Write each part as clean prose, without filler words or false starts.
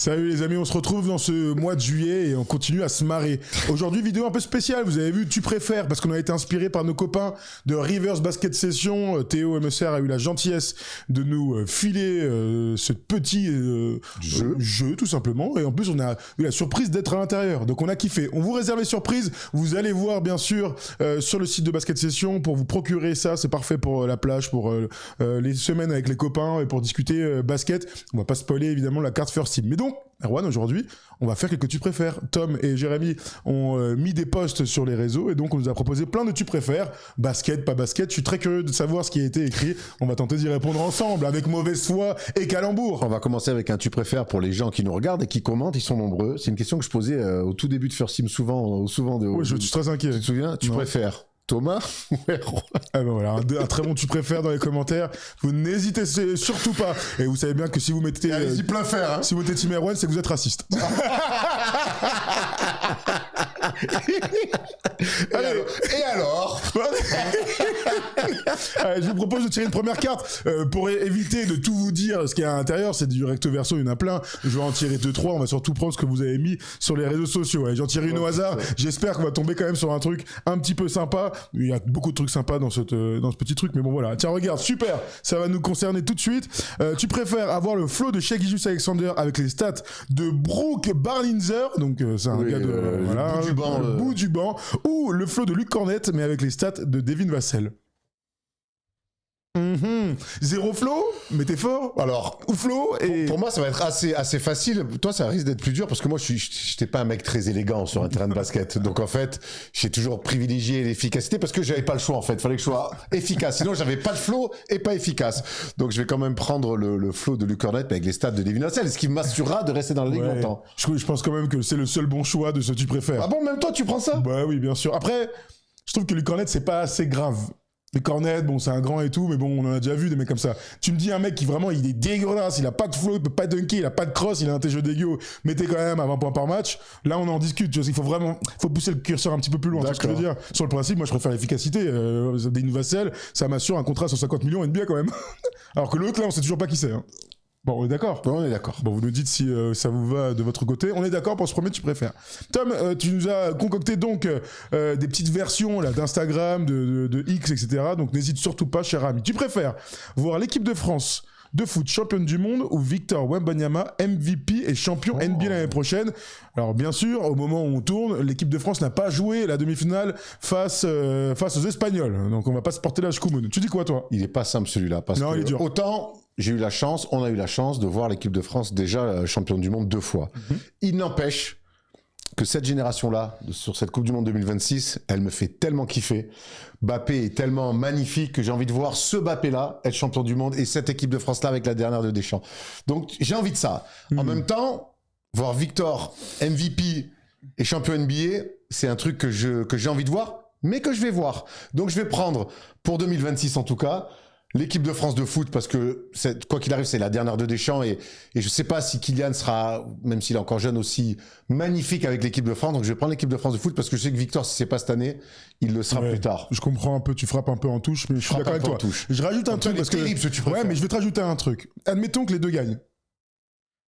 Salut les amis, on se retrouve dans ce mois de juillet et on continue à se marrer. Aujourd'hui, vidéo un peu spéciale, vous avez vu, tu préfères, parce qu'on a été inspiré par nos copains de Rivers Basket Session. Théo MSR a eu la gentillesse de nous filer ce petit jeu, tout simplement. Et en plus, on a eu la surprise d'être à l'intérieur. Donc on a kiffé. On vous réserve les surprises. Vous allez voir, bien sûr, sur le site de Basket Session pour vous procurer ça. C'est parfait pour la plage, pour les semaines avec les copains et pour discuter basket. On va pas spoiler, évidemment, la carte First Team. Mais donc, Erwan, aujourd'hui, on va faire quelques tu préfères. Tom et Jérémy ont mis des posts sur les réseaux et donc on nous a proposé plein de tu préfères. Basket, pas basket. Je suis très curieux de savoir ce qui a été écrit. On va tenter d'y répondre ensemble avec mauvaise foi et calembour. On va commencer avec un tu préfères pour les gens qui nous regardent et qui commentent. Ils sont nombreux. C'est une question que je posais au tout début de First Team souvent. Oui, je suis très inquiet. Tu te souviens? Tu préfères Thomas ou Erwan? Ah ben voilà, un très bon tu préfères dans les commentaires. Vous n'hésitez surtout pas. Et vous savez bien que si vous mettez... Allez-y plein fer, hein. Si vous mettez Team Erwan, c'est que vous êtes raciste. Et alors Allez, je vous propose de tirer une première carte pour éviter de tout vous dire ce qu'il y a à l'intérieur. C'est du recto verso, il y en a plein. Je vais en tirer 2-3. On va surtout prendre ce que vous avez mis sur les réseaux sociaux. Allez, j'en tire une au hasard. J'espère qu'on va tomber quand même sur un truc un petit peu sympa. Il y a beaucoup de trucs sympas dans ce petit truc, mais bon voilà. Tiens, regarde, super. Ça va nous concerner tout de suite. Tu préfères avoir le flow de Shai Gilgeous-Alexander avec les stats de Brooke Barlinzer, donc c'est un gars de le bout du banc, ou le flow de Luc Cornette mais avec les stats de Devin Vassell? Zéro flow, mais t'es fort. Alors, ou flow et... pour moi, ça va être assez facile. Toi, ça risque d'être plus dur parce que moi, je n'étais pas un mec très élégant sur un terrain de basket. Donc, en fait, j'ai toujours privilégié l'efficacité parce que j'avais pas le choix, en fait. Fallait que je sois efficace. Sinon, j'avais pas de flow et pas efficace. Donc, je vais quand même prendre le flow de Luc Cornette avec les stats de Devin Vassell, ce qui m'assurera de rester dans la ligue longtemps. Je pense quand même que c'est le seul bon choix de ce que tu préfères. Ah bon, même toi, tu prends ça? Bah oui, bien sûr. Après, je trouve que Luc Cornette, c'est pas assez grave. Les Cornette, bon, c'est un grand et tout, mais bon, on en a déjà vu des mecs comme ça. Tu me dis un mec qui vraiment, il est dégueulasse, il a pas de flow, il peut pas dunker, il a pas de cross, il a un jeu dégueu, mettez quand même à 20 points par match. Là, on en discute, tu vois, il faut pousser le curseur un petit peu plus loin, c'est ce que je veux dire. Sur le principe, moi, je préfère l'efficacité. Devin Vassell, ça m'assure un contrat à 150 millions NBA quand même. Alors que l'autre, là, on sait toujours pas qui c'est, hein. Bon, on est d'accord. Bon, on est d'accord. Bon, vous nous dites si ça vous va de votre côté. On est d'accord pour ce premier, tu préfères. Tom, tu nous as concocté donc des petites versions là d'Instagram, de X, etc. Donc n'hésite surtout pas, cher ami. Tu préfères voir l'équipe de France de foot championne du monde ou Victor Wembanyama MVP et champion NBA l'année prochaine? Alors bien sûr, au moment où on tourne, l'équipe de France n'a pas joué la demi-finale face aux Espagnols. Donc on va pas se porter la chkoumoun. Tu dis quoi, toi? Il est pas simple celui-là parce non, que il est dur. Autant on a eu la chance de voir l'équipe de France déjà championne du monde 2 fois. Il n'empêche que cette génération-là, sur cette Coupe du Monde 2026, elle me fait tellement kiffer. Mbappé est tellement magnifique que j'ai envie de voir ce Mbappé-là être champion du monde et cette équipe de France-là avec la dernière de Deschamps. Donc j'ai envie de ça. En même temps, voir Victor MVP et champion NBA, c'est un truc que j'ai envie de voir, mais que je vais voir. Donc je vais prendre, pour 2026 en tout cas, l'équipe de France de foot, parce que quoi qu'il arrive, c'est la dernière de Deschamps et je sais pas si Kylian sera, même s'il est encore jeune, aussi magnifique avec l'équipe de France. Donc je vais prendre l'équipe de France de foot parce que je sais que Victor, si c'est pas cette année, il le sera plus tard. Je comprends un peu, tu frappes un peu en touche, mais je suis d'accord avec toi. Je rajoute un truc parce que... Ouais, mais je vais te rajouter un truc. Admettons que les deux gagnent.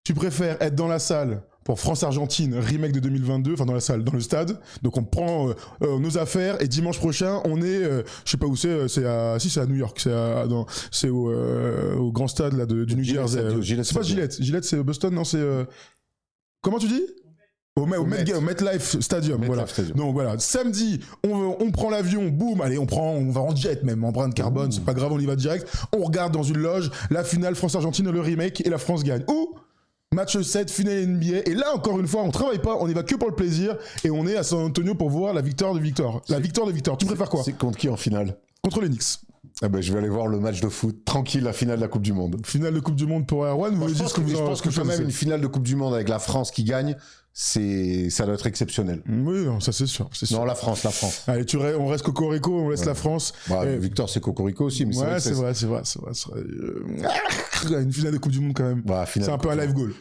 Tu préfères être dans la salle pour France-Argentine, remake de 2022, enfin dans la salle, dans le stade. Donc on prend nos affaires et dimanche prochain, on est, je sais pas où c'est à New York, c'est au grand stade là du New Jersey. C'est pas Gillette, c'est Boston, non, c'est comment tu dis? Au MetLife Stadium, voilà. Donc voilà, samedi, on prend l'avion, boum, allez, on va en jet même, empreinte carbone, c'est pas grave, on y va direct. On regarde dans une loge la finale France-Argentine, le remake et la France gagne. Ou match 7, finale NBA, et là encore une fois, on travaille pas, on y va que pour le plaisir, et on est à San Antonio pour voir la victoire de Victor. Tu préfères quoi? C'est contre qui en finale? Contre les Knicks. Ah ben, je vais aller voir le match de foot tranquille, la finale de la Coupe du Monde. Finale de Coupe du Monde pour Erwan, vous voulez dire ce que vous en pensez? Je pense que quand même une finale de Coupe du Monde avec la France qui gagne, ça doit être exceptionnel. Oui, non, ça c'est sûr. Non, la France. Allez, on reste Cocorico, on laisse la France. Bah, Victor, c'est Cocorico aussi, mais c'est vrai. Une finale de Coupe du Monde quand même. Bah, c'est un peu un live goal.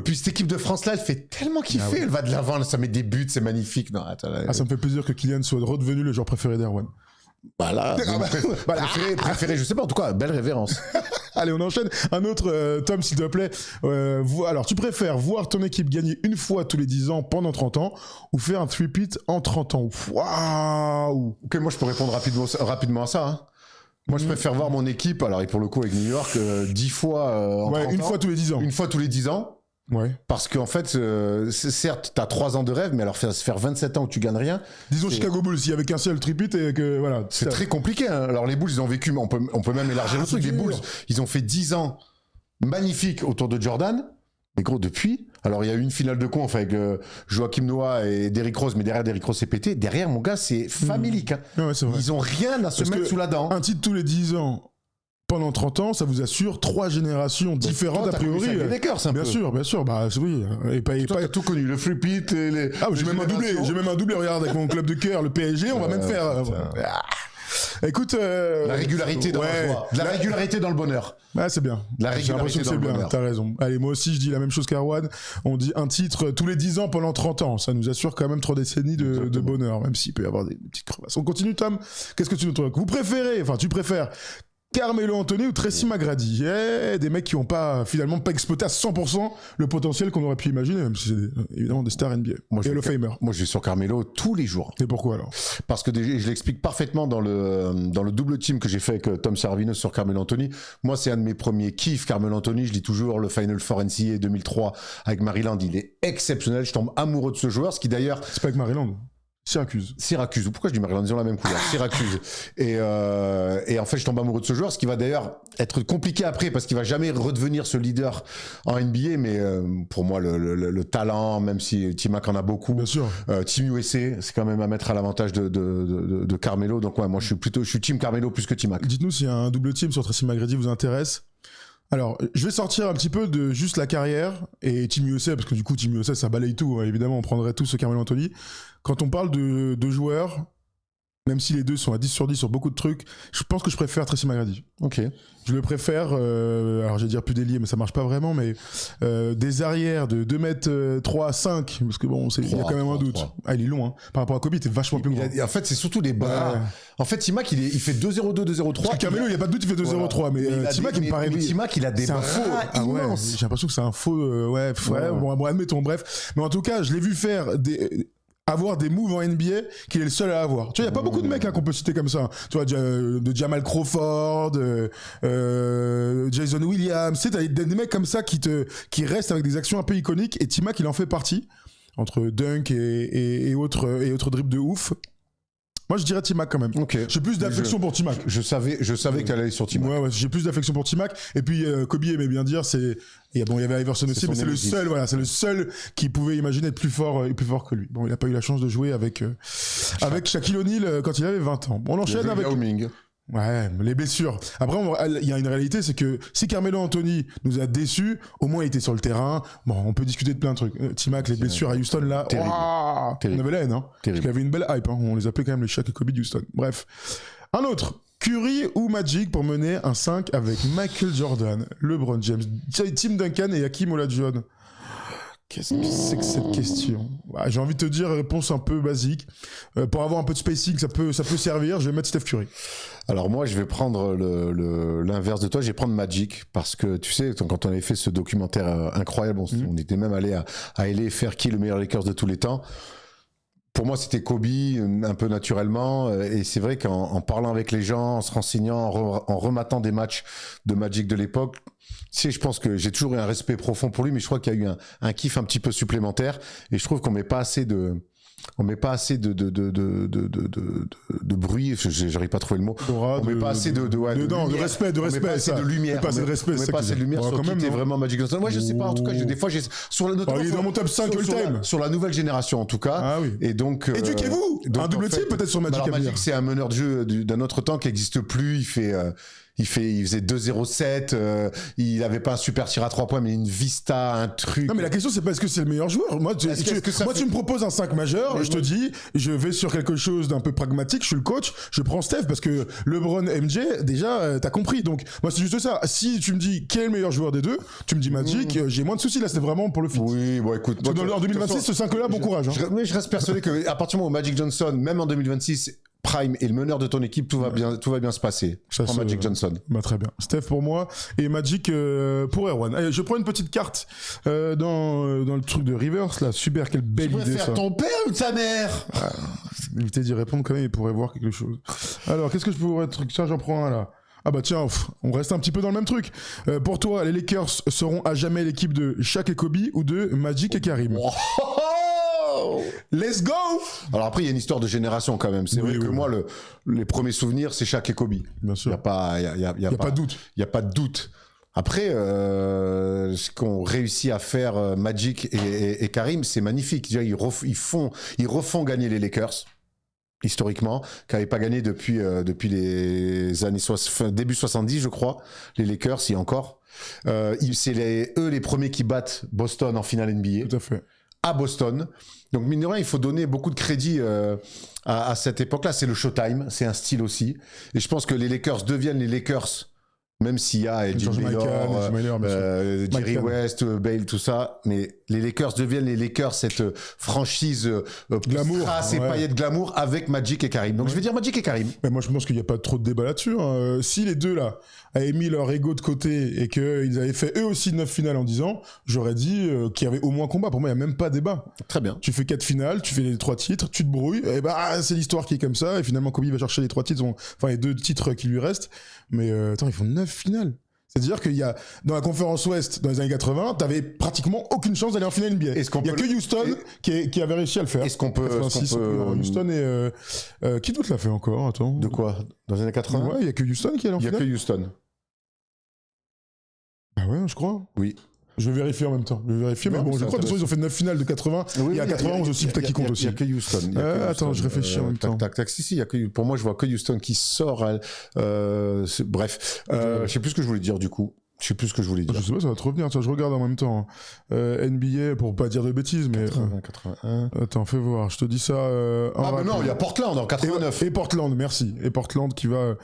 Puis cette équipe de France là, elle fait tellement kiffer, elle va de l'avant, ça met des buts, c'est magnifique. Non, attends, ça me fait plaisir que Kylian soit redevenu le joueur préféré d'Erwan. Voilà. Préféré, je sais pas, en tout cas, belle révérence. Allez, on enchaîne. Un autre, Tom, s'il te plaît. Alors, tu préfères voir ton équipe gagner une fois tous les 10 ans pendant 30 ans ou faire un three-peat en 30 ans? Waouh! Ok, moi, je peux répondre rapidement à ça. Hein. Moi, je préfère voir mon équipe, alors, et pour le coup, avec New York, 10 fois en 30 ans. Une fois tous les 10 ans. Une fois tous les 10 ans. Ouais. Parce qu'en fait, certes, t'as 3 ans de rêve, mais alors faire 27 ans où tu gagnes rien. Disons Chicago Bulls, s'il y avait qu'un seul three-peat et que voilà. C'est très compliqué. Hein. Alors les Bulls, ils ont vécu, on peut même élargir le truc. Les Bulls, ils ont fait 10 ans magnifiques autour de Jordan. Mais gros, depuis, alors il y a eu une finale de conf avec Joachim Noah et Derrick Rose, mais derrière Derrick Rose c'est pété. Derrière, mon gars, c'est familique. Hein. Ouais, c'est vrai. Ils ont rien à se mettre sous la dent. Un titre tous les 10 ans. Pendant 30 ans, ça vous assure 3 générations différentes a priori. Bien sûr. Bah oui. T'as tout connu, le free pit, j'ai même un doublé. Regarde avec mon club de cœur, le PSG, on va même faire. Écoute, la régularité dans la joie, la régularité dans le bonheur. Ah, c'est bien. La régularité dans le bonheur. T'as raison. Allez, moi aussi, je dis la même chose qu'Arwan. On dit un titre tous les 10 ans pendant 30 ans. Ça nous assure quand même 3 décennies de bonheur, même s'il peut y avoir des petites crevasses. On continue, Tom. Qu'est-ce que tu préfères Carmelo Anthony ou Tracy McGrady, des mecs qui n'ont finalement pas exploité à 100% le potentiel qu'on aurait pu imaginer, même si c'est évidemment des stars NBA. Moi, et Hall of Famer. Moi, je vais sur Carmelo tous les jours. Et pourquoi alors? Parce que je l'explique parfaitement dans le double team que j'ai fait avec Tom Saravino sur Carmelo Anthony. Moi, c'est un de mes premiers kiffs, Carmelo Anthony. Je dis toujours le Final Four NCAA 2003 avec Maryland. Il est exceptionnel. Je tombe amoureux de ce joueur, ce qui d'ailleurs... C'est pas avec Maryland. Syracuse. Pourquoi je dis Maryland? Ils ont la même couleur. Syracuse. Et en fait, je tombe amoureux de ce joueur, ce qui va d'ailleurs être compliqué après parce qu'il va jamais redevenir ce leader en NBA. Mais pour moi, le talent, même si T-Mac en a beaucoup, bien sûr. Team USA, c'est quand même à mettre à l'avantage de Carmelo. Donc ouais, moi, je suis Team Carmelo plus que T-Mac. Dites-nous si un double team sur Tracy McGrady vous intéresse. Alors, je vais sortir un petit peu de juste la carrière et Team USA, parce que du coup, Team USA, ça balaye tout. Hein. Évidemment, on prendrait tout ce Carmelo Anthony. Quand on parle de joueurs, même si les deux sont à 10 sur 10 sur beaucoup de trucs, je pense que je préfère Tracy McGrady. Ok. Je le préfère, alors je vais dire plus d'ailier, mais ça marche pas vraiment, mais des arrières de 2m3 à 5, parce que bon, il y a quand même un doute. 3. Ah, il est long, hein. Par rapport à Kobe, il était vachement plus grand. En fait, c'est surtout des bras. Ouais. En fait, T-Mac, il fait 2-0-2, 2-0-3. Parce que Carmelo, il n'y a pas de doute, il fait 2-0-3, mais T-Mac, il me paraît... T-Mac, il a des bras immenses. J'ai l'impression que c'est un faux... Bon, admettons, bref. Mais en tout cas, je l'ai vu faire avoir des moves en NBA qu'il est le seul à avoir. Tu vois, il y a pas beaucoup de mecs qu'on peut citer comme ça. Tu vois, de Jamal Crawford, Jason Williams, tu sais, t'as des mecs comme ça qui restent avec des actions un peu iconiques, et T-Mac, il en fait partie, entre dunk et autres dribbles de ouf. Moi, je dirais T-Mac quand même. Okay. J'ai plus d'affection pour T-Mac. Je savais qu'elle allait sur T-Mac. Ouais, j'ai plus d'affection pour T-Mac. Et puis, Kobe aimait bien dire, il y avait Iverson aussi, mais c'est le seul qui pouvait imaginer être plus fort que lui. Bon, il a pas eu la chance de jouer avec Shaquille O'Neal quand il avait 20 ans. Bon, on enchaîne avec... Yao Ming. Ouais, les blessures. Après, il y a une réalité, c'est que si Carmelo Anthony nous a déçus, au moins il était sur le terrain. Bon, on peut discuter de plein de trucs. T-Mac, les blessures à Houston, là, on avait la haine, hein. Parce qu'il y avait une belle hype, hein. On les appelait quand même les Shaq et Kobe de Houston. Bref. Un autre. Curry ou Magic pour mener un 5 avec Michael Jordan, LeBron James, Tim Duncan et Hakeem Olajuwon. Qu'est-ce que c'est que cette question? J'ai envie de te dire réponse un peu basique. Pour avoir un peu de spacing, ça peut servir. Je vais mettre Steph Curry. Alors moi, je vais prendre l'inverse de toi. Je vais prendre Magic parce que tu sais, quand on avait fait ce documentaire incroyable, on était même allé à LA faire qui est le meilleur Lakers de tous les temps. Pour moi, c'était Kobe, un peu naturellement. Et c'est vrai qu'en parlant avec les gens, en se renseignant, en rematant des matchs de Magic de l'époque, tu sais, je pense que j'ai toujours eu un respect profond pour lui, mais je crois qu'il y a eu un kiff un petit peu supplémentaire. Et je trouve qu'on met pas assez de bruit, j'arrive pas à trouver le mot. On met pas assez de respect, de lumière. On met pas assez de lumière. On met pas assez de lumière sur qui était vraiment Magic Johnson. Moi, je sais pas, en tout cas, des fois, il est dans mon top 5 all-time. Sur la nouvelle génération, en tout cas. Ah oui. Et donc. Éduquez-vous! Un double team peut-être sur Magic. Alors, Magic, c'est un meneur de jeu d'un autre temps qui n'existe plus. Il faisait 2-0-7, il avait pas un super tir à 3 points, mais une vista, un truc. Non, mais la question, c'est pas est-ce que c'est le meilleur joueur. Moi, tu me proposes un 5 majeur, je te dis, je vais sur quelque chose d'un peu pragmatique, je suis le coach, je prends Steph parce que LeBron, MJ, déjà, t'as compris. Donc, moi, c'est juste ça. Si tu me dis quel est le meilleur joueur des deux, tu me dis Magic, j'ai moins de soucis. Là, c'était vraiment pour le fit. Oui, bon, écoute. En 2026, ce 5-là, bon courage. Mais je reste persuadé qu'à partir du moment où Magic Johnson, même en 2026, prime et le meneur de ton équipe, tout va bien se passer. Ça, Prends Magic Johnson. Bah, très bien. Steph pour moi et Magic pour Erwan. Allez, je prends une petite carte dans le truc de Rivers là. Super, quelle belle idée ça. Tu préfères ton père ou ta mère? Évitez d'y répondre quand même, il pourrait voir quelque chose. Alors, qu'est-ce que je pourrais être? Tiens, j'en prends un là. Ah bah tiens, on reste un petit peu dans le même truc. Pour toi, les Lakers seront à jamais l'équipe de Shaq et Kobe ou de Magic et Karim? Let's go! Alors après, il y a une histoire de génération quand même. C'est vrai que moi, les premiers souvenirs, c'est Shaq et Kobe. Bien sûr. Il n'y a pas de doute. Il n'y a pas de doute. Après, ce qu'ont réussi à faire Magic et Karim, c'est magnifique. Ils refont gagner les Lakers. Historiquement, qui n'avaient pas gagné depuis les années début 70, je crois, les Lakers, si encore. C'est eux les premiers qui battent Boston en finale NBA. Tout à fait. À Boston. Donc, mine de rien, il faut donner beaucoup de crédit à cette époque-là. C'est le Showtime, c'est un style aussi. Et je pense que les Lakers deviennent les Lakers, même s'il y a Jim Miller, Jerry West, Bale, tout ça. Mais les Lakers deviennent les Lakers, cette franchise glamour, strass et paillettes glamour avec Magic et Karim. Donc je vais dire Magic et Karim. Mais moi je pense qu'il n'y a pas trop de débat là-dessus. Hein. Si les deux là avaient mis leur ego de côté et qu'ils avaient fait eux aussi 9 finales en 10 ans, j'aurais dit qu'il y avait au moins combat. Pour moi, il n'y a même pas débat. Très bien. Tu fais 4 finales, tu fais les 3 titres, tu te brouilles, et bah c'est l'histoire qui est comme ça. Et finalement, Kobe va chercher les 3 titres, enfin les 2 titres qui lui restent. Mais attends, ils font 9 finales. C'est-à-dire qu'il y a, dans la conférence Ouest, dans les années 80, t'avais pratiquement aucune chance d'aller en finale NBA. Il y a que Houston qui avait réussi à le faire. Est-ce qu'on peut... Houston et... qui d'autre l'a fait encore? Attends. De quoi? Dans les années 80? Ouais, il y a que Houston qui est allé en finale. Il y a que Houston. Ah ouais, je crois. Oui. Je vais vérifier en même temps. Je vais vérifier, mais bon, je crois que de toute façon, ils ont fait 9 finales de 80. Oui, il y a 91 aussi, peut-être qui compte aussi. Il y a que Houston. Attends, je réfléchis en même temps. Si, il y a que, pour moi, je vois que Houston qui sort. Bref, je sais plus ce que je voulais dire du coup. Je sais plus ce que je voulais dire. Je sais pas, ça va te revenir. Tiens, je regarde en même temps. NBA, pour pas dire de bêtises, mais... 81. Attends, fais voir. Je te dis ça mais non, il y a Portland en 89. Et Portland, merci. Et Portland qui va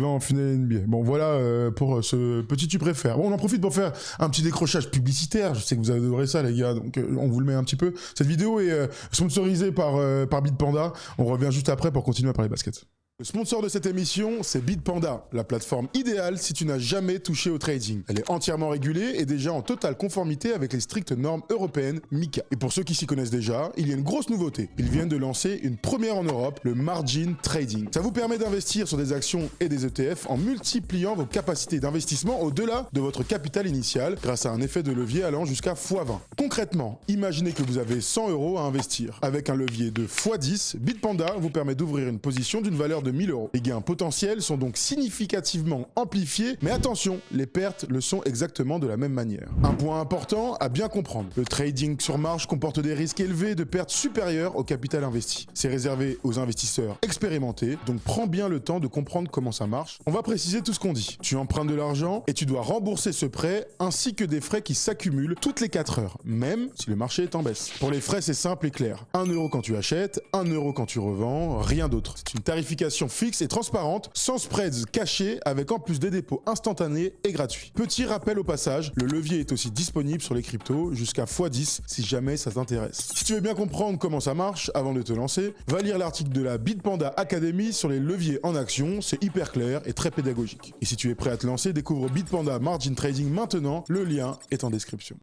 en finale NBA. Bon, voilà pour ce petit tu préfères. Bon, on en profite pour faire un petit décrochage publicitaire. Je sais que vous adorez ça, les gars. Donc, on vous le met un petit peu. Cette vidéo est sponsorisée par Bitpanda. On revient juste après pour continuer à parler basket. Le sponsor de cette émission, c'est Bitpanda, la plateforme idéale si tu n'as jamais touché au trading. Elle est entièrement régulée et déjà en totale conformité avec les strictes normes européennes MiCA. Et pour ceux qui s'y connaissent déjà, il y a une grosse nouveauté. Ils viennent de lancer une première en Europe, le Margin Trading. Ça vous permet d'investir sur des actions et des ETF en multipliant vos capacités d'investissement au-delà de votre capital initial grâce à un effet de levier allant jusqu'à x20. Concrètement, imaginez que vous avez 100 € à investir. Avec un levier de x10, Bitpanda vous permet d'ouvrir une position d'une valeur de 1000 €. Les gains potentiels sont donc significativement amplifiés, mais attention, les pertes le sont exactement de la même manière. Un point important à bien comprendre, le trading sur marge comporte des risques élevés de pertes supérieures au capital investi. C'est réservé aux investisseurs expérimentés, donc prends bien le temps de comprendre comment ça marche. On va préciser tout ce qu'on dit. Tu empruntes de l'argent et tu dois rembourser ce prêt, ainsi que des frais qui s'accumulent toutes les 4 heures, même si le marché est en baisse. Pour les frais, c'est simple et clair. 1 € quand tu achètes, 1 € quand tu revends, rien d'autre. C'est une tarification fixe et transparente, sans spreads cachés, avec en plus des dépôts instantanés et gratuits. Petit rappel au passage, le levier est aussi disponible sur les cryptos jusqu'à x10 si jamais ça t'intéresse. Si tu veux bien comprendre comment ça marche, avant de te lancer, va lire l'article de la Bitpanda Academy sur les leviers en action, c'est hyper clair et très pédagogique. Et si tu es prêt à te lancer, découvre Bitpanda Margin Trading maintenant, le lien est en description.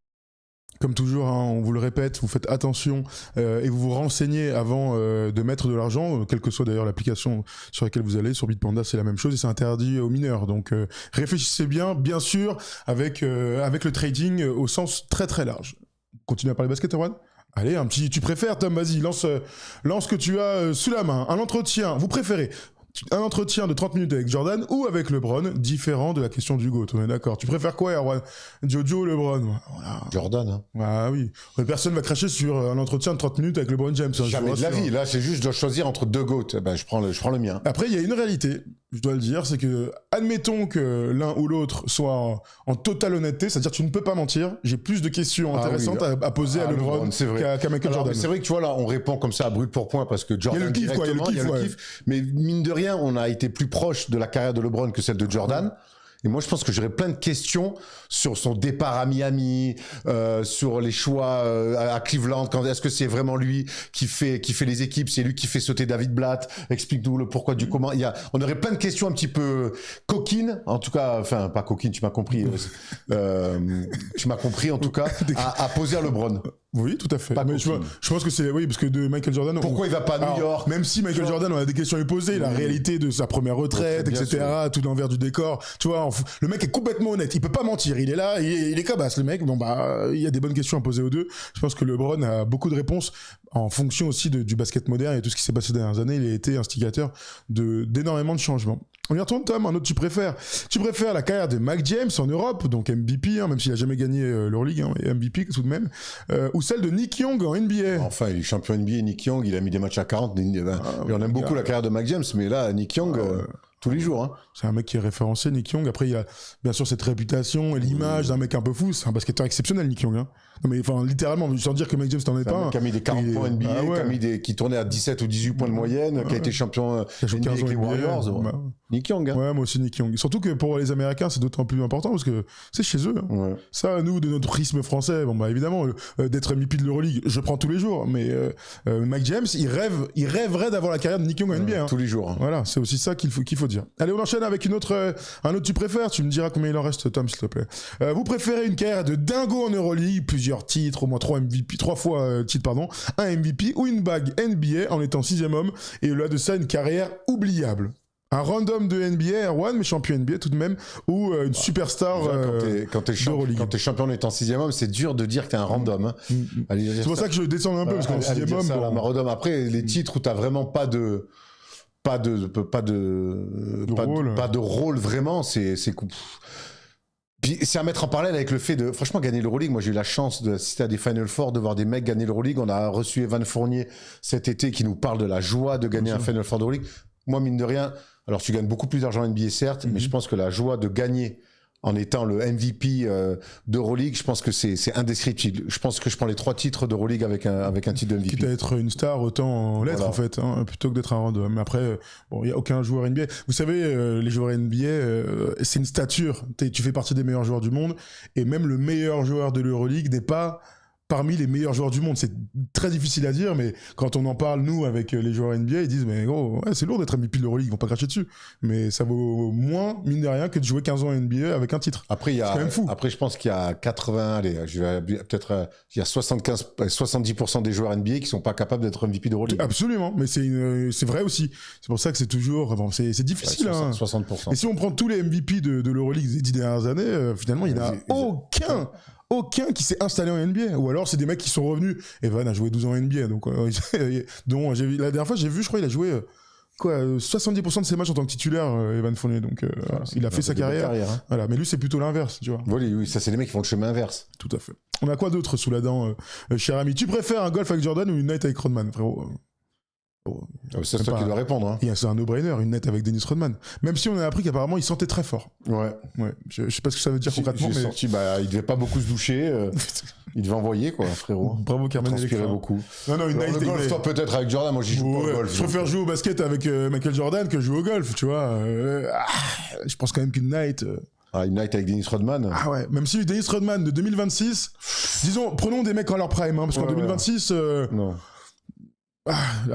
Comme toujours, hein, on vous le répète, vous faites attention et vous vous renseignez avant de mettre de l'argent, quelle que soit d'ailleurs l'application sur laquelle vous allez. Sur Bitpanda, c'est la même chose et c'est interdit aux mineurs. Donc réfléchissez bien sûr, avec le trading au sens très très large. Continue à parler basket, Erwan ? Allez, un petit tu préfères, Tom, vas-y, lance ce que tu as sous la main. Un entretien, vous préférez un entretien de 30 minutes avec Jordan ou avec LeBron, différent de la question du GOAT, on est d'accord. Tu préfères quoi, Erwan? Jojo ou LeBron? Voilà. Jordan, hein. Ah oui. Personne va cracher sur un entretien de 30 minutes avec LeBron James. Hein, jamais de la vie. Là, c'est juste, je dois choisir entre 2 GOAT. Ben, je prends le mien. Après, il y a une réalité, je dois le dire, c'est que, admettons que l'un ou l'autre soit en totale honnêteté, c'est-à-dire que tu ne peux pas mentir, j'ai plus de questions intéressantes à poser à LeBron qu'à Michael Jordan. C'est vrai que tu vois, là, on répond comme ça à brut pour point parce que Jordan, il y a le kiff, mais mine de rien, on a été plus proche de la carrière de LeBron que celle de Jordan. Et moi, je pense que j'aurais plein de questions sur son départ à Miami, sur les choix à Cleveland. Est-ce que c'est vraiment lui qui fait les équipes? C'est lui qui fait sauter David Blatt? Explique-nous le pourquoi du comment. On aurait plein de questions un petit peu coquines, en tout cas, enfin pas coquines, tu m'as compris. Tu m'as compris en tout cas à poser à LeBron. Oui, tout à fait. Mais je pense que c'est parce que de Michael Jordan. Pourquoi il va pas à New York? Même si Michael Jordan, on a des questions à lui poser, la réalité de sa première retraite, etc., tout l'envers du décor. Tu vois, le mec est complètement honnête. Il peut pas mentir. Il est là, il est cabasse, le mec. Bon il y a des bonnes questions à poser aux deux. Je pense que LeBron a beaucoup de réponses en fonction aussi du basket moderne et tout ce qui s'est passé ces dernières années. Il a été instigateur d'énormément de changements. On y retourne, Tom, un autre tu préfères. Tu préfères la carrière de Mac James en Europe, donc MVP, même s'il a jamais gagné l'Euroleague, MVP tout de même, ou celle de Nick Young en NBA. Enfin, il est champion NBA, Nick Young, il a mis des matchs à 40. On aime beaucoup la carrière de Mac James, mais là, Nick Young, tous les jours. Hein. C'est un mec qui est référencé, Nick Young. Après, il y a bien sûr cette réputation et l'image d'un mec un peu fou. C'est un basketteur exceptionnel, Nick Young. Hein. Non, mais enfin, littéralement, sans dire que Mac James n'en est pas. Qui a mis des 40 points NBA, qui tournait à 17 ou 18 points de moyenne, qui a été champion NBA avec les Warriors. Nick Young. Hein. Ouais, moi aussi Nick Young. Surtout que pour les Américains, c'est d'autant plus important parce que c'est chez eux. Hein. Ouais. Ça, nous, de notre prisme français, évidemment, d'être MVP de l'Euroleague, je prends tous les jours. Mais Mac James, il rêverait d'avoir la carrière de Nick Young en NBA. Hein. Tous les jours. Hein. Voilà, c'est aussi ça qu'il faut dire. Allez, on enchaîne avec un autre tu préfères. Tu me diras combien il en reste, Tom, s'il te plaît. Vous préférez une carrière de dingo en Euroleague, plusieurs titres, au moins 3 fois un MVP ou une bague NBA en étant 6e homme et au-delà de ça, une carrière oubliable. Un random de NBA, Erwan, mais champion NBA tout de même, ou une superstar quand t'es champion en étant 6e homme, c'est dur de dire que t'es un random. Hein. C'est pour ça que je descends un peu, parce qu'en 6e homme... Random. Après, les titres où t'as vraiment pas de rôle vraiment, c'est puis c'est à mettre en parallèle avec le fait de franchement gagner l'Euroleague. Moi j'ai eu la chance d'assister à des Final Four, de voir des mecs gagner l'Euroleague. On a reçu Evan Fournier cet été qui nous parle de la joie de gagner un Final Four d'Euroleague. Moi mine de rien, alors tu gagnes beaucoup plus d'argent en NBA certes, mais je pense que la joie de gagner en étant le MVP d'Euroleague, je pense que c'est indescriptible. Je pense que je prends les 3 titres d'Euroleague avec un titre de MVP. Quitte à être une star, autant l'être en fait, hein, plutôt que d'être un random. Mais après, il n'y a aucun joueur NBA. Vous savez, les joueurs NBA, c'est une stature. Tu fais partie des meilleurs joueurs du monde, et même le meilleur joueur de l'Euroleague n'est pas parmi les meilleurs joueurs du monde. C'est très difficile à dire, mais quand on en parle, nous, avec les joueurs NBA, ils disent, mais gros, c'est lourd d'être MVP de l'Euroleague, ils vont pas cracher dessus. Mais ça vaut moins, mine de rien, que de jouer 15 ans en NBA avec un titre. Après, c'est quand même fou. Après, je pense qu'il y a 70% des joueurs NBA qui sont pas capables d'être MVP d'Euroleague. Absolument, mais c'est vrai aussi. C'est pour ça que c'est toujours, c'est difficile. 60%. Et si on prend tous les MVP de l'Euroleague des 10 dernières années, finalement, il n'y en a aucun qui s'est installé en NBA. Ou alors, c'est des mecs qui sont revenus. Evan a joué 12 ans en NBA. Donc, la dernière fois, j'ai vu, je crois, il a joué 70% de ses matchs en tant que titulaire, Evan Fournier. Donc, il a fait sa carrière. Hein. Voilà. Mais lui, c'est plutôt l'inverse, tu vois. Oui, ça, c'est les mecs qui font le chemin inverse. Tout à fait. On a quoi d'autre sous la dent, cher ami? Tu préfères un golf avec Jordan ou une night avec Rodman, frérot? C'est toi qui dois répondre. Hein. C'est un no-brainer, une net avec Dennis Rodman. Même si on a appris qu'apparemment il sentait très fort. Ouais. Je sais pas ce que ça veut dire concrètement. Mais... sorti, il devait pas beaucoup se doucher. Il devait envoyer, quoi, frérot. Bravo, Carmen. Il transpirait beaucoup. Non, une night. Le golf, toi, peut-être avec Jordan. Moi, j'y joue pas au golf. Je préfère jouer au basket avec Michael Jordan que jouer au golf, tu vois. Je pense quand même qu'une night. Une night avec Dennis Rodman. Ah ouais, même si Dennis Rodman de 2026, disons, prenons des mecs en leur prime, hein, parce qu'en 2026. Non.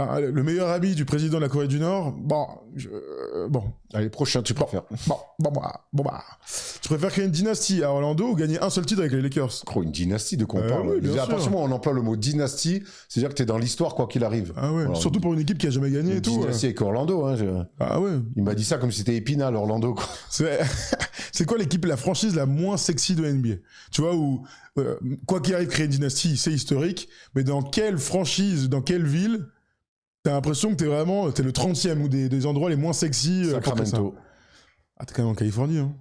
Le meilleur ami du président de la Corée du Nord, bon. Allez, prochain, tu préfères. Tu préfères créer une dynastie à Orlando ou gagner un seul titre avec les Lakers? Une dynastie, de quoi on parle? Oui, à partir du moment où on emploie le mot dynastie, c'est-à-dire que t'es dans l'histoire quoi qu'il arrive. Ah ouais, alors, surtout pour une équipe qui a jamais gagné et tout. Dynastie avec Orlando, hein. Ah ouais. Il m'a dit ça comme si c'était Épinal, Orlando, quoi. C'est quoi l'équipe, la franchise la moins sexy de NBA? Tu vois, où, quoi qu'il arrive, créer une dynastie, c'est historique, mais dans quelle franchise, dans quelle ville, t'as l'impression que t'es le 30e ou des endroits les moins sexy. Sacramento. T'es quand même en Californie, hein.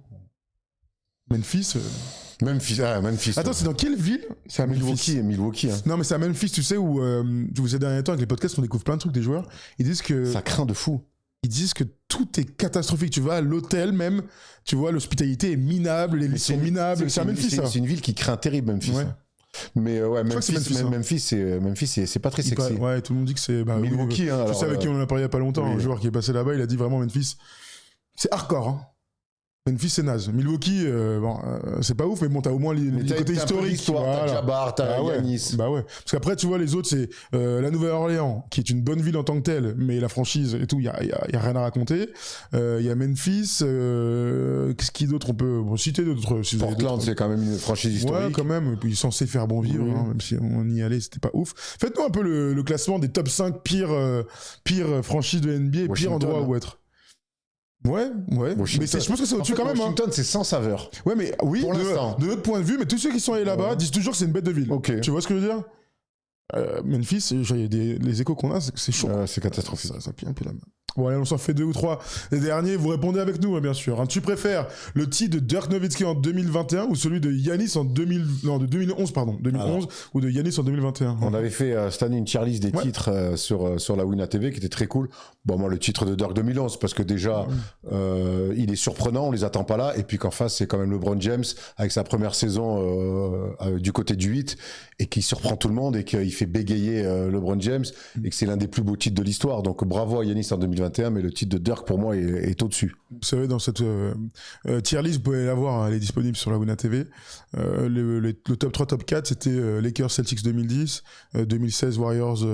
Memphis. Memphis. Attends, c'est dans quelle ville? C'est à Milwaukee. Hein. Non, mais c'est à Memphis, tu sais, où ces derniers temps, avec les podcasts, on découvre plein de trucs des joueurs. Ils disent que... Ça craint de fou. Ils disent que tout est catastrophique. Tu vas à l'hôtel même, tu vois, l'hospitalité est minable, les lits sont minables. C'est à Memphis, ça. C'est une ville qui craint terrible, Memphis. Ouais. Mais Memphis, c'est pas très sexy. Ouais, tout le monde dit que c'est... Milwaukee, hein. Tu sais avec qui on en a parlé il y a pas longtemps, un joueur qui est passé là-bas, il a dit vraiment Memphis, c'est hardcore, hein. Memphis, c'est naze. Milwaukee, c'est pas ouf, mais bon, t'as au moins les côtés historiques. T'as Jabbar, t'as Giannis. Bah ouais. Parce qu'après, tu vois, les autres, c'est la Nouvelle-Orléans, qui est une bonne ville en tant que telle, mais la franchise et tout, il y a rien à raconter. Il y a Memphis, qu'est-ce qui d'autre on peut citer d'autres. Portland, c'est quand même une franchise historique. Ouais, quand même. Et puis, censé faire bon vivre, même si on y allait, c'était pas ouf. Faites-nous un peu le classement des top 5 pires franchises de NBA, Washington, pire endroit où être. Ouais. Mais je pense que c'est au-dessus quand même. Washington, c'est sans saveur. Ouais, mais oui, pour l'instant. De notre point de vue, mais tous ceux qui sont allés là-bas disent toujours que c'est une bête de ville. Okay. Tu vois ce que je veux dire? Memphis, les échos qu'on a, c'est chaud. C'est catastrophique. Ça plie un peu la main. Bon, allez, on s'en fait 2 ou 3. Les derniers, vous répondez avec nous, bien sûr. Tu préfères le titre de Dirk Nowitzki en 2021 ou celui de Giannis en 2011, ou de Giannis en 2021? On avait fait cette année une tier list des titres sur la Wina TV qui était très cool. Bon, moi, le titre de Dirk 2011, parce que déjà, il est surprenant, on les attend pas là. Et puis qu'en face, c'est quand même LeBron James avec sa première saison du côté du 8 et qui surprend tout le monde et qu'il fait bégayer LeBron James et que c'est l'un des plus beaux titres de l'histoire. Donc bravo à Giannis en 2021, mais le titre de Dirk pour moi est au-dessus. Vous savez, dans cette tier list, vous pouvez la voir, elle est disponible sur la Wina TV. Le top 3, top 4, c'était Lakers Celtics 2010, 2016 Warriors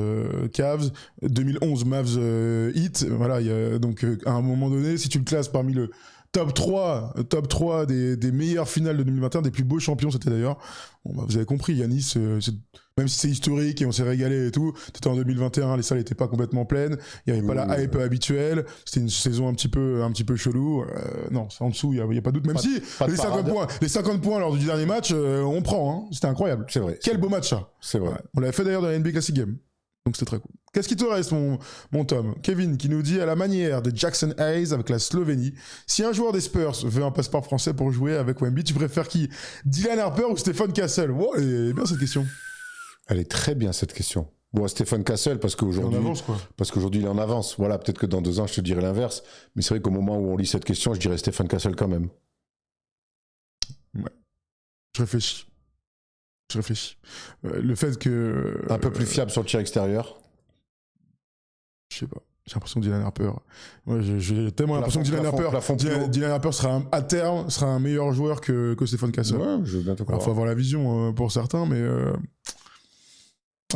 Cavs, 2011 Mavs Heat. Voilà, donc à un moment donné, si tu le classes parmi le top 3 des meilleures finales de 2021, des plus beaux champions, c'était d'ailleurs. Bon, vous avez compris, Giannis, même si c'est historique et on s'est régalé et tout, c'était en 2021, les salles n'étaient pas complètement pleines, il n'y avait pas la hype habituelle, c'était une saison un petit peu chelou. Non, c'est en dessous, il n'y a pas de doute. Même si les 50 points lors du dernier match, on prend, hein, c'était incroyable. C'est vrai. Quel beau match, ça. C'est vrai. Ouais. On l'avait fait d'ailleurs dans la NBA Classic Game. Donc c'était très cool. Qu'est-ce qui te reste, mon Tom? Kevin qui nous dit, à la manière de Jackson Hayes avec la Slovénie, si un joueur des Spurs veut un passeport français pour jouer avec Wemby, tu préfères qui? Dylan Harper ou Stephen Castle? Wow, elle est bien cette question. Elle est très bien cette question. Bon, Stephen Castle, parce qu'aujourd'hui il est en avance. Voilà, peut-être que dans 2 ans, je te dirai l'inverse. Mais c'est vrai qu'au moment où on lit cette question, je dirais Stephen Castle quand même. Ouais. Je réfléchis. Le fait que... Un peu plus fiable sur le tir extérieur. Je sais pas. J'ai l'impression que Dylan Harper... Ouais, j'ai tellement l'impression que Dylan Harper à terme sera un meilleur joueur que Stephen Castle. Ouais, je veux bien te croire. Il faut avoir la vision pour certains, mais...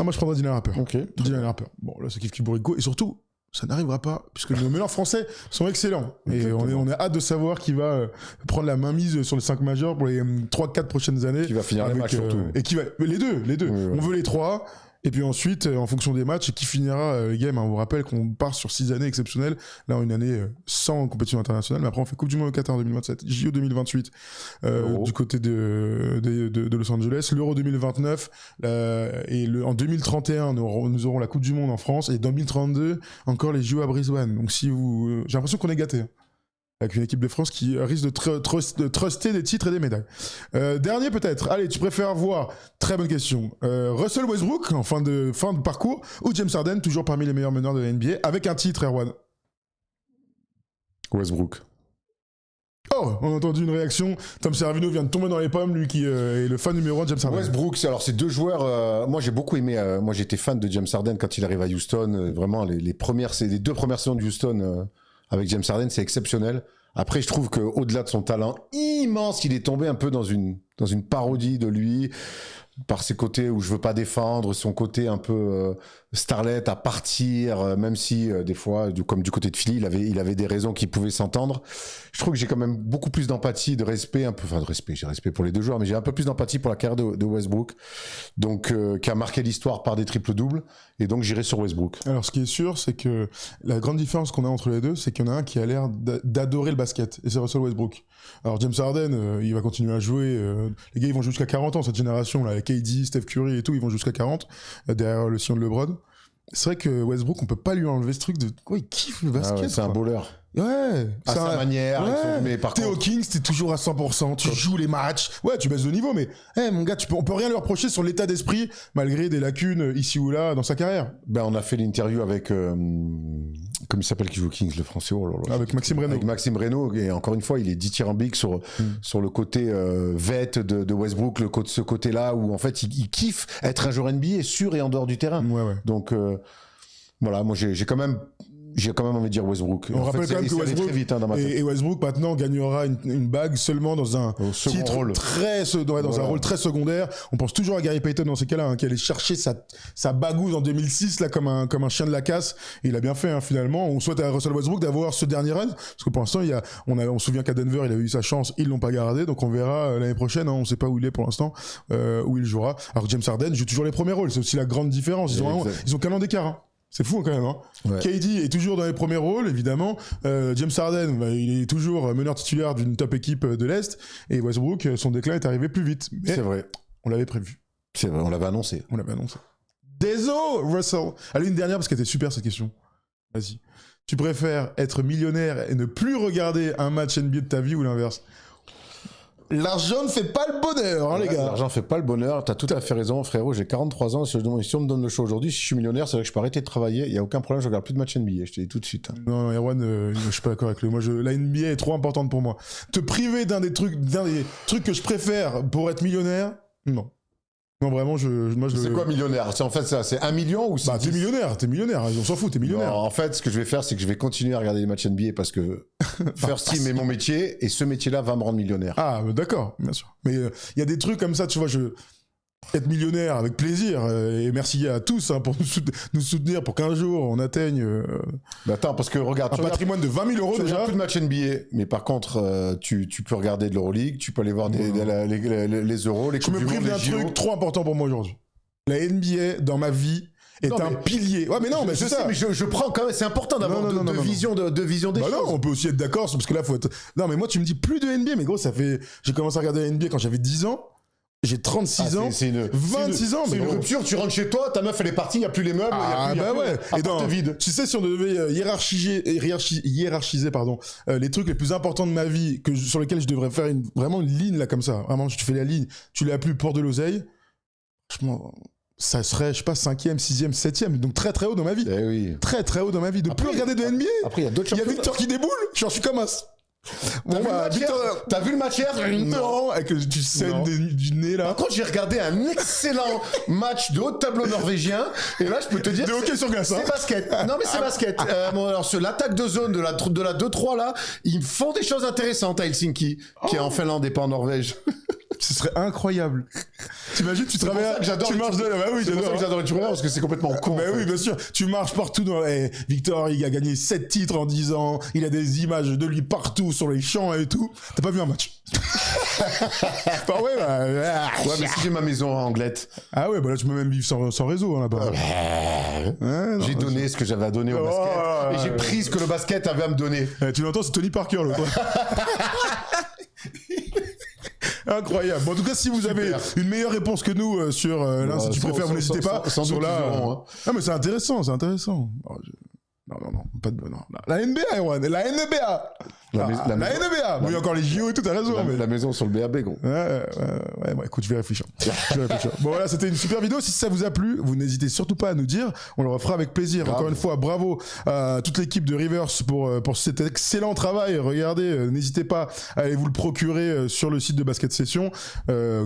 moi, je prendrais Dylan Harper. Ok. Dylan Harper. Bon, là, c'est Kif Kiburico. Et surtout, ça n'arrivera pas, puisque nos meneurs français sont excellents. Et on est hâte de savoir qui va prendre la mainmise sur les 5 majeurs pour les 3-4 prochaines années. Qui va finir les matchs surtout. Et qui va... Les deux. Oui. On veut les 3. Et puis ensuite, en fonction des matchs, qui finira les games. On vous rappelle qu'on part sur 6 années exceptionnelles. Là, une année sans compétition internationale. Mais après, on fait Coupe du Monde au Qatar en 2027, JO 2028 du côté de Los Angeles, l'Euro 2029. En 2031, nous aurons la Coupe du Monde en France. Et 2032, encore les JO à Brisbane. Donc j'ai l'impression qu'on est gâtés. Avec une équipe de France qui risque de truster des titres et des médailles. Dernier peut-être. Allez, tu préfères voir, très bonne question, Russell Westbrook en fin de parcours ou James Harden, toujours parmi les meilleurs meneurs de la NBA, avec un titre, Erwan? Westbrook. Oh, on a entendu une réaction. Tom Servino vient de tomber dans les pommes, lui qui est le fan numéro 1 de James Harden. Westbrook, c'est 2 joueurs. Moi, j'ai beaucoup aimé. Moi, j'étais fan de James Harden quand il arrive à Houston. Vraiment, les 2 premières saisons de Houston avec James Harden, c'est exceptionnel. Après, je trouve qu'au-delà de son talent immense, il est tombé un peu dans une parodie de lui, par ses côtés où je veux pas défendre, son côté un peu starlet à partir, même si des fois, comme du côté de Philly, il avait des raisons qui pouvaient s'entendre. Je trouve que j'ai quand même beaucoup plus d'empathie, de respect, j'ai respect pour les 2 joueurs, mais j'ai un peu plus d'empathie pour la carrière de Westbrook, donc qui a marqué l'histoire par des triples-doubles, et donc j'irai sur Westbrook. Alors, ce qui est sûr, c'est que la grande différence qu'on a entre les deux, c'est qu'il y en a un qui a l'air d'adorer le basket, et c'est Russell Westbrook. Alors, James Harden, il va continuer à jouer, les gars, ils vont jusqu'à 40 ans, cette génération, là, KD, Steph Curry et tout, ils vont jusqu'à 40, derrière le sillon de LeBron. C'est vrai que Westbrook, on peut pas lui enlever ce truc de quoi, il kiffe le basket. Ah ouais, c'est un bowler. Ouais, à sa manière. Ouais. Mais par T'es contre, au Kings, t'es toujours à 100%, tu joues les matchs. Ouais, tu baisses de niveau, mais mon gars, on peut rien lui reprocher sur l'état d'esprit malgré des lacunes ici ou là dans sa carrière. Ben, on a fait l'interview avec comme il s'appelle qui joue au Kings, le français. Avec Maxime Reynaud. Avec Maxime Reynaud, et encore une fois, il est dithyrambique sur le côté vet de Westbrook, ce côté-là où en fait il kiffe être un joueur NBA sur et en dehors du terrain. Ouais. Donc voilà, moi j'ai quand même J'ai quand même envie de dire Westbrook. On rappelle quand même que Westbrook, très vite, hein, dans ma tête. Et Westbrook maintenant gagnera une bague seulement dans un titre rôle. Dans un rôle très secondaire. On pense toujours à Gary Payton dans ces cas-là, hein, qui allait chercher sa bagouze en 2006 là comme un chien de la casse. Et il a bien fait hein, finalement. On souhaite à Russell Westbrook d'avoir ce dernier run parce que pour l'instant on se souvient qu'à Denver il avait eu sa chance, ils l'ont pas gardé, donc on verra l'année prochaine. Hein, on sait pas où il est pour l'instant, où il jouera. Alors que James Harden joue toujours les premiers rôles. C'est aussi la grande différence. Ils ont qu'un an d'écart. Hein. C'est fou quand même. Hein. Ouais. KD est toujours dans les premiers rôles, évidemment. James Harden, il est toujours meneur titulaire d'une top équipe de l'Est. Et Westbrook, son déclin est arrivé plus vite. Mais c'est vrai. On l'avait prévu. C'est vrai, on l'avait annoncé. Désolé, Russell. Allez, une dernière parce qu'elle était super cette question. Vas-y. Tu préfères être millionnaire et ne plus regarder un match NBA de ta vie ou l'inverse ? L'argent ne fait pas le bonheur, hein, les gars. L'argent ne fait pas le bonheur. T'as tout à fait raison, frérot. J'ai 43 ans. Si on me donne le choix aujourd'hui, si je suis millionnaire, c'est vrai que je peux arrêter de travailler. Il n'y a aucun problème, je regarde plus de matchs NBA. Je te dis tout de suite. Hein. Non, Erwan, je suis pas d'accord avec lui. Moi, la NBA est trop importante pour moi. Te priver d'un des trucs que je préfère pour être millionnaire, non. Non, vraiment, C'est quoi millionnaire ? C'est en fait ça, c'est 1 million ou c'est... Bah, t'es millionnaire, on s'en fout, t'es millionnaire. Non, en fait, ce que je vais faire, c'est que je vais continuer à regarder les matchs NBA parce que First Team est mon métier et ce métier-là va me rendre millionnaire. Ah, d'accord, bien sûr. Mais il y a des trucs comme ça, tu vois, être millionnaire avec plaisir et merci à tous hein, pour nous soutenir pour qu'un jour on atteigne bah attends parce que regarde un patrimoine de 20 000 € déjà. Plus de matchs NBA mais par contre tu peux regarder de l'Euroleague, tu peux aller voir les Euros, les Coupes du Monde, je me prive d'un truc trop important pour moi aujourd'hui. La NBA dans ma vie est un pilier. Ouais mais non mais c'est ça. Mais je prends quand même, c'est important d'avoir deux visions des choses. Non, on peut aussi être d'accord parce que là faut être... Non mais moi tu me dis plus de NBA mais gros j'ai commencé à regarder la NBA quand j'avais 10 ans. J'ai 36 ans, 26 ans, mais c'est une rupture, tu rentres chez toi, ta meuf elle est partie, il n'y a plus les meubles, il y a plus et dans, vide. Tu sais, si on devait hiérarchiser les trucs les plus importants de ma vie, sur lesquels je devrais faire vraiment une ligne là comme ça, vraiment, tu fais la ligne, tu l'as appelé Port de l'Oseille, franchement, ça serait, je sais pas, 5e, 6e, 7e, donc très très haut dans ma vie. Eh oui. Très très haut dans ma vie. De plus regarder de NBA. Après, il y a d'autres championnats. Il y a Victor qui déboule, j'en suis comme as. T'as vu le match hier ? Non, avec du scène du nez là. Par contre, j'ai regardé un excellent match de haut de tableau norvégien. Et là, je peux te dire. De hockey sur glace. C'est basket. Non, mais c'est basket. Alors, sur l'attaque de zone de la 2-3 là, ils font des choses intéressantes à Helsinki, qui est en Finlande et pas en Norvège. Ce serait incroyable. T'imagines, tu travailles, tu marches de là. Bah oui, j'adore les parce que c'est complètement con. Bah oui, bien sûr. Tu marches partout Victor, il a gagné 7 titres en 10 ans. Il a des images de lui partout sur les champs et tout. T'as pas vu un match? Ouais, mais si j'ai ma maison en Anglette. Ah ouais, bah là, tu peux même vivre sans réseau, hein, là-bas. J'ai donné ce que j'avais à donner au basket. Et j'ai pris ce que le basket avait à me donner. Tu l'entends, c'est Tony Parker, l'autre. Incroyable. Bon, en tout cas, si vous avez une meilleure réponse que nous sur l'un, si tu préfères, vous n'hésitez pas. Sur là. Ah, mais c'est intéressant. Non, pas de bonheur. La NBA, Erwan, la NBA. La NBA. Bon, il y a encore les JO et tout, t'as raison. La maison sur le BAB, gros. Ouais, bon, écoute, je vais réfléchir. Bon, voilà, c'était une super vidéo. Si ça vous a plu, vous n'hésitez surtout pas à nous dire. On le refera avec plaisir. Grave. Encore une fois, bravo à toute l'équipe de Rivers pour cet excellent travail. Regardez, n'hésitez pas à aller vous le procurer sur le site de Basket Session.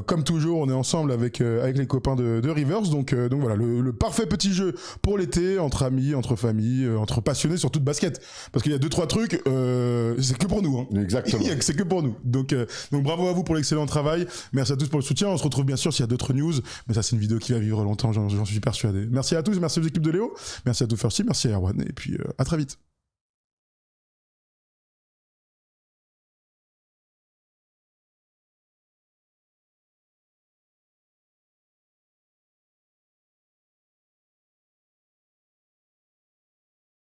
Comme toujours, on est ensemble avec les copains de Rivers. Donc voilà, le parfait petit jeu pour l'été, entre amis, entre familles, entre passionnés, surtout de basket. Parce qu'il y a 2-3 trucs, c'est que pour nous. Hein. Exactement. C'est que pour nous. Donc bravo à vous pour l'excellent travail. Merci à tous pour le soutien. On se retrouve bien sûr s'il y a d'autres news. Mais ça, c'est une vidéo qui va vivre longtemps, j'en suis persuadé. Merci à tous, merci aux équipes de Léo. Merci à tout First Team, merci à Erwan. Et puis à très vite.